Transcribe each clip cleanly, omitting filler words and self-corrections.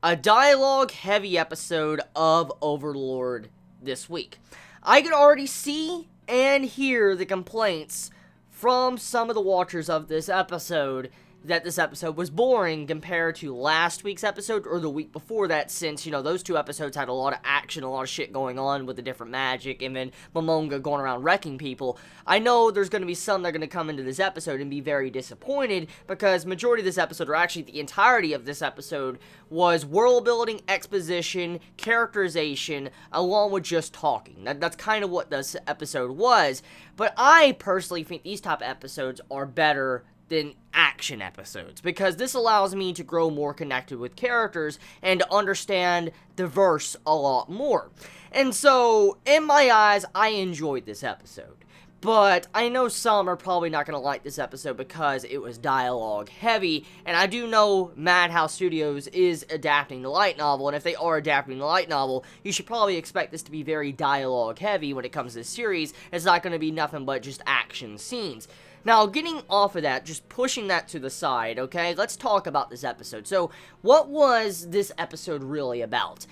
A dialogue-heavy episode of Overlord this week. I could already see and hear the complaints from some of the watchers of this episode that this episode was boring compared to last week's episode or the week before that, since, those two episodes had a lot of action, a lot of shit going on with the different magic, and then Momonga going around wrecking people. I know there's going to be some that are going to come into this episode and be very disappointed, because majority of this episode, or actually the entirety of this episode, was world building, exposition, characterization, along with just talking. That's kind of what this episode was, but I personally think these type of episodes are better than action episodes, because this allows me to grow more connected with characters and to understand the verse a lot more. And so, in my eyes, I enjoyed this episode. But I know some are probably not going to like this episode because it was dialogue heavy, and I do know Madhouse Studios is adapting the light novel, and if they are adapting the light novel, you should probably expect this to be very dialogue heavy when it comes to this series. It's not going to be nothing but just action scenes. Now, getting off of that, just pushing that to the side, okay, let's talk about this episode. So, what was this episode really about?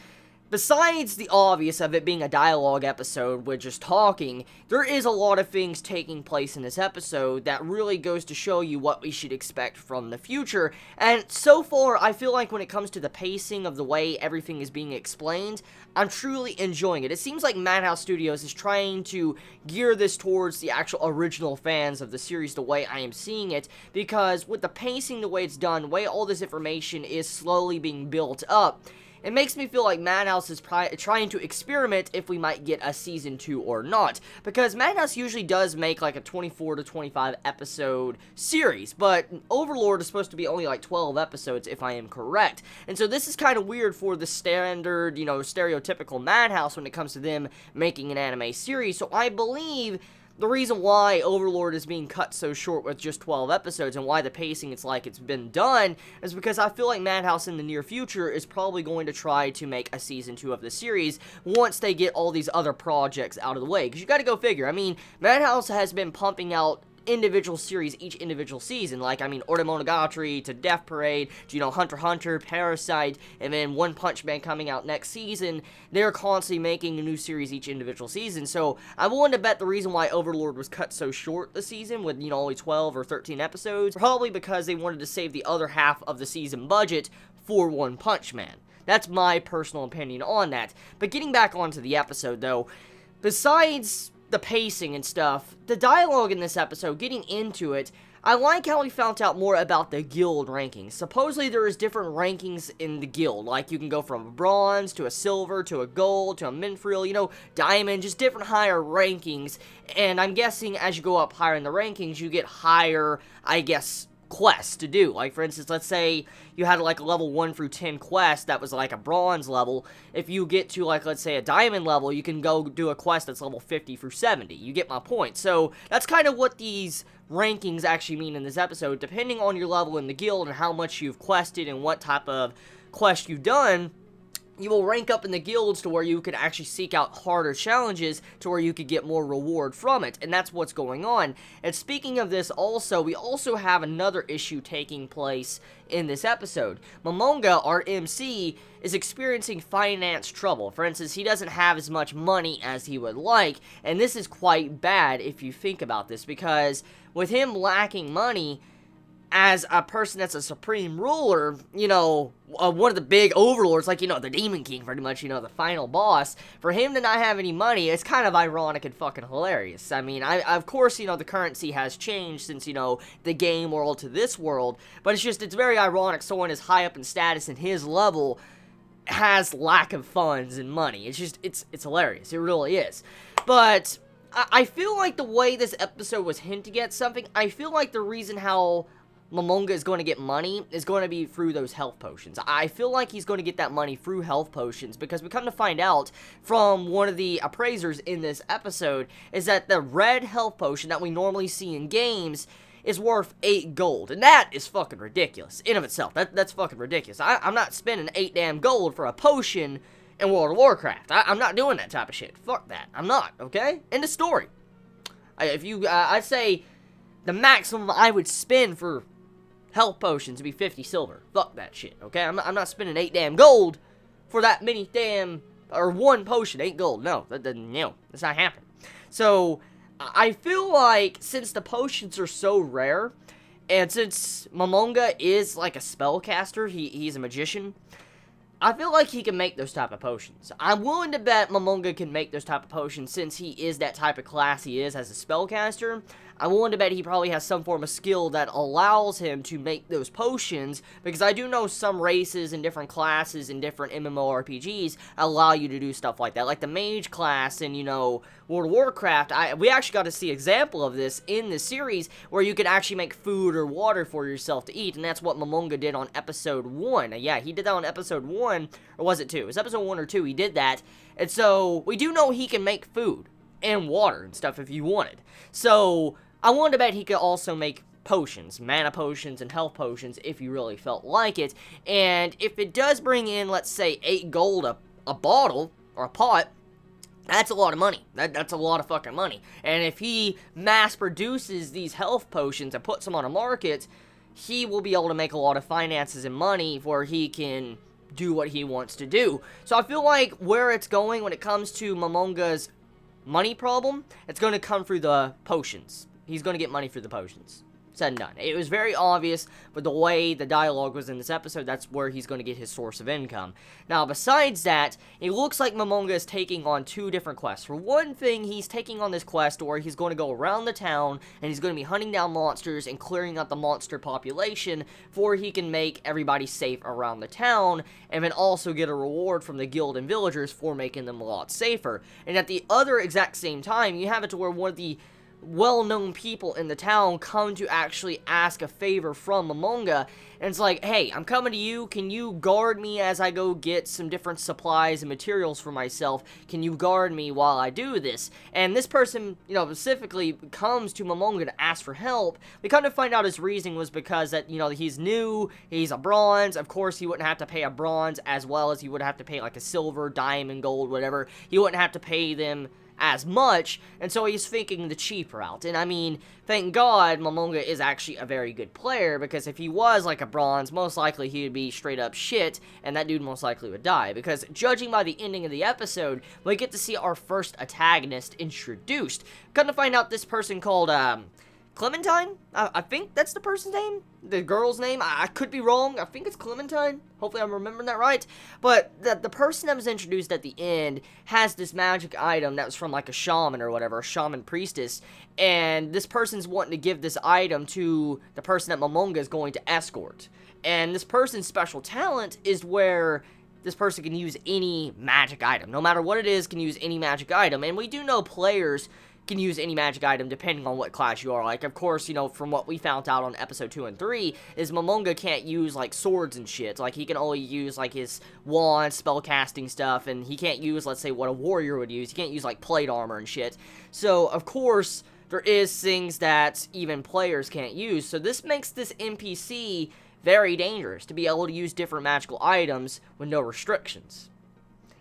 Besides the obvious of it being a dialogue episode with just talking, there is a lot of things taking place in this episode that really goes to show you what we should expect from the future. And so far, I feel like when it comes to the pacing of the way everything is being explained, I'm truly enjoying it. It seems like Madhouse Studios is trying to gear this towards the actual original fans of the series the way I am seeing it, because with the pacing, the way it's done, the way all this information is slowly being built up, it makes me feel like Madhouse is trying to experiment if we might get a season 2 or not. Because Madhouse usually does make like a 24 to 25 episode series, but Overlord is supposed to be only like 12 episodes if I am correct. And so this is kind of weird for the standard, stereotypical Madhouse when it comes to them making an anime series. So I believe the reason why Overlord is being cut so short with just 12 episodes and why the pacing it's like it's been done is because I feel like Madhouse in the near future is probably going to try to make a season 2 of the series once they get all these other projects out of the way. Because you gotta go figure, Madhouse has been pumping out individual series each individual season, like, Order Monogatari to Death Parade to, Hunter x Hunter, Parasite, and then One Punch Man coming out next season. They're constantly making a new series each individual season, so I'm willing to bet the reason why Overlord was cut so short this season with, only 12 or 13 episodes, probably because they wanted to save the other half of the season budget for One Punch Man. That's my personal opinion on that. But getting back onto the episode, though, besides the pacing and stuff, the dialogue in this episode, getting into it, I like how we found out more about the guild rankings. Supposedly there is different rankings in the guild, like you can go from a bronze to a silver to a gold to a minfril, diamond, just different higher rankings, and I'm guessing as you go up higher in the rankings, you get higher, quests to do. Like, for instance, let's say you had like a level 1 through 10 quest that was like a bronze level. If you get to, like, let's say a diamond level, you can go do a quest that's level 50 through 70. You get my point. So that's kind of what these rankings actually mean in this episode. Depending on your level in the guild and how much you've quested and what type of quest you've done, you will rank up in the guilds to where you can actually seek out harder challenges to where you could get more reward from it, and that's what's going on. And speaking of this also, we also have another issue taking place in this episode. Momonga, our MC, is experiencing finance trouble. For instance, he doesn't have as much money as he would like, and this is quite bad if you think about this, because with him lacking money, as a person that's a supreme ruler, one of the big overlords, like, the Demon King, pretty much, the final boss, for him to not have any money, it's kind of ironic and fucking hilarious. Of course, the currency has changed since, the game world to this world, but it's very ironic someone as high up in status in his level has lack of funds and money. It's hilarious. It really is. But I feel like the way this episode was hinting at something, I feel like the reason how Momonga is going to get money is going to be through those health potions. I feel like he's going to get that money through health potions, because we come to find out from one of the appraisers in this episode is that the red health potion that we normally see in games is worth 8 gold, and that is fucking ridiculous in of itself. That's fucking ridiculous. I'm not spending 8 damn gold for a potion in World of Warcraft. I'm not doing that type of shit. Fuck that. I'm not, okay? End of story. I'd say the maximum I would spend for health potions to be 50 silver. Fuck that shit, okay? I'm not spending 8 damn gold for that many damn, or 1 potion, 8 gold. No, that's not happening. So, I feel like, since the potions are so rare, and since Momonga is like a spellcaster, he's a magician, I feel like he can make those type of potions. I'm willing to bet Momonga can make those type of potions since he is that type of class he is as a spellcaster. I'm willing to bet he probably has some form of skill that allows him to make those potions, because I do know some races and different classes in different MMORPGs allow you to do stuff like that. Like the mage class in, World of Warcraft, we actually got to see an example of this in the series where you could actually make food or water for yourself to eat, and that's what Momonga did on episode 1. Yeah, he did that on episode 1, or was it 2? It was episode 1 or 2 he did that, and so we do know he can make food and water and stuff if you wanted. So I wanted to bet he could also make potions, mana potions and health potions if you really felt like it. And if it does bring in, let's say, 8 gold a bottle or a pot, that's a lot of money. That's a lot of fucking money. And if he mass produces these health potions and puts them on a market, he will be able to make a lot of finances and money where he can do what he wants to do. So I feel like where it's going when it comes to Momonga's money problem, it's going to come through the potions. He's going to get money through the potions. Said and done. It was very obvious, but the way the dialogue was in this episode, that's where he's going to get his source of income. Now, besides that, it looks like Momonga is taking on 2 different quests. For one thing, he's taking on this quest where he's going to go around the town, and he's going to be hunting down monsters and clearing out the monster population, for he can make everybody safe around the town, and then also get a reward from the guild and villagers for making them a lot safer. And at the other exact same time, you have it to where one of the well-known people in the town come to actually ask a favor from Momonga, and it's like, hey, I'm coming to you, can you guard me as I go get some different supplies and materials for myself? Can you guard me while I do this? And this person, specifically comes to Momonga to ask for help. We kind of find out his reasoning was because that, he's new, he's a bronze, of course he wouldn't have to pay a bronze as well as he would have to pay like a silver, diamond, gold, whatever. He wouldn't have to pay them as much, and so he's thinking the cheap route. And I mean, thank God Momonga is actually a very good player, because if he was like a bronze, most likely he would be straight up shit, and that dude most likely would die, because judging by the ending of the episode, we get to see our first antagonist introduced. Come to find out this person called, Clementine? I think that's the person's name? The girl's name? I could be wrong. I think it's Clementine. Hopefully I'm remembering that right. But the person that was introduced at the end has this magic item that was from like a shaman or whatever, a shaman priestess. And this person's wanting to give this item to the person that Momonga is going to escort. And this person's special talent is where this person can use any magic item. No matter what it is, can use any magic item. And we do know players can use any magic item depending on what class you are. Like, of course, from what we found out on episode 2 and 3, is Momonga can't use, like, swords and shit. Like, he can only use, like, his wand, spellcasting stuff, and he can't use, let's say, what a warrior would use. He can't use, like, plate armor and shit. So, of course, there is things that even players can't use. So this makes this NPC very dangerous, to be able to use different magical items with no restrictions.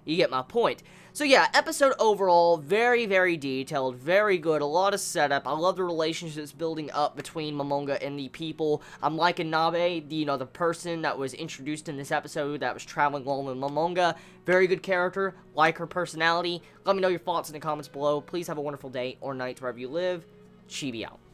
You get my point. So yeah, episode overall, very, very detailed, very good, a lot of setup. I love the relationships building up between Momonga and the people. I'm liking Nabe, the person that was introduced in this episode that was traveling along with Momonga. Very good character, like her personality. Let me know your thoughts in the comments below. Please have a wonderful day or night wherever you live. Chibi out.